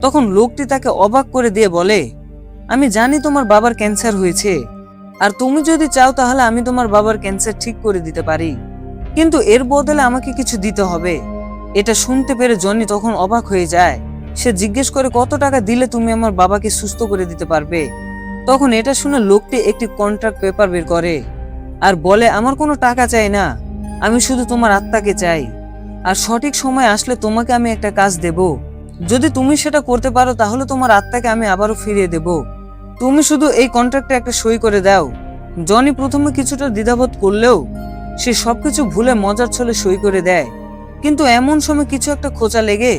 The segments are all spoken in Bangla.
তখন লোকটি তাকে অবাক করে দিয়ে বলে, আমি জানি তোমার বাবার ক্যান্সার হয়েছে, আর তুমি যদি চাও তাহলে আমি তোমার বাবার ক্যান্সার ঠিক করে দিতে পারি, কিন্তু এর বদলে আমাকে কিছু দিতে হবে। এটা শুনতে পেরে জনি তখন অবাক হয়ে যায়। সে জিজ্ঞেস করে, কত টাকা দিলে তুমি আমার বাবাকে সুস্থ করে দিতে পারবে? তখন এটা শুনে লোকটি একটি কন্ট্রাক্ট পেপার বের করে আর বলে, আমার কোনো টাকা চাই না, আমি শুধু তোমার আত্মাকে চাই, আর সঠিক সময় আসলে তোমাকে আমি একটা কাজ দেব। যদি তুমি সেটা করতে পারো তাহলে তোমার আত্মাকে আমি আবারও ফিরিয়ে দেব। তুমি শুধু এই কন্ট্রাক্টে একটা সই করে দাও। জনি প্রথমে কিছুটা দ্বিধাবোধ করলেও সে সবকিছু ভুলে মজার ছলে সই করে দেয়। কিন্তু এমন সময় কিছু একটা খোঁচা লেগে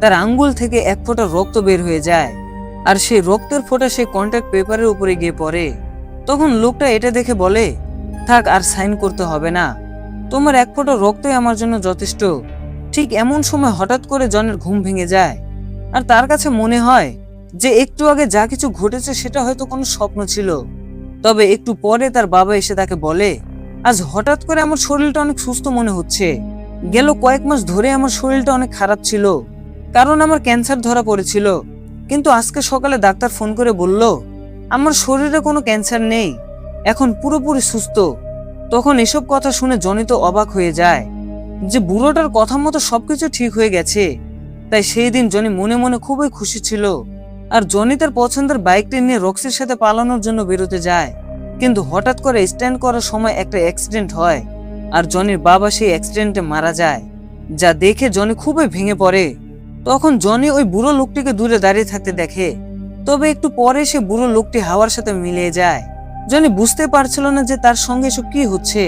তার আঙ্গুল থেকে এক ফোঁটা রক্ত বের হয়ে যায়, আর সেই রক্তের ফোঁটা সেই কন্ট্রাক্ট পেপারের উপরে গিয়ে পড়ে। তখন লোকটা এটা দেখে বলে, থাক, আর সাইন করতে হবে না, তোমার এক ফোঁটা রক্তই আমার জন্য যথেষ্ট। ঠিক এমন সময় হঠাৎ করে জনের ঘুম ভেঙে যায়, আর তার কাছে মনে হয় যে একটু আগে যা কিছু ঘটেছে সেটা হয়তো কোনো স্বপ্ন ছিল। তবে একটু পরে তার বাবা এসে তাকে বলে, আজ হঠাৎ করে আমার শরীরটা অনেক সুস্থ মনে হচ্ছে। গেল কয়েক মাস ধরে আমার শরীরটা অনেক খারাপ ছিল, কারণ আমার ক্যান্সার ধরা পড়েছিল, কিন্তু আজকে সকালে ডাক্তার ফোন করে বলল আমার শরীরে কোনো ক্যান্সার নেই, এখন পুরোপুরি সুস্থ। তখন এসব কথা শুনে জনি তো অবাক হয়ে যায় যে বুড়োটার কথা মতো সবকিছু ঠিক হয়ে গেছে। তাই সেই দিন জনি মনে মনে খুবই খুশি ছিল, আর জনি তার পছন্দের বাইকটি নিয়ে রক্সির সাথে পালানোর জন্য বেরোতে যায়। কিন্তু হঠাৎ করে স্ট্যান্ড করার সময় একটা অ্যাক্সিডেন্ট হয়, আর জনির বাবা সেই অ্যাক্সিডেন্টে মারা যায়, যা দেখে জনি খুবই ভেঙে পড়ে। তখন জনি ওই বুড়ো লোকটিকে দূরে দাঁড়িয়ে থাকতে দেখে, তবে একটু পরে সে বুড়ো লোকটি হাওয়ার সাথে মিলিয়ে যায়। জনি বুঝতে পারছিল না যে তার সঙ্গে এসব কি হচ্ছে।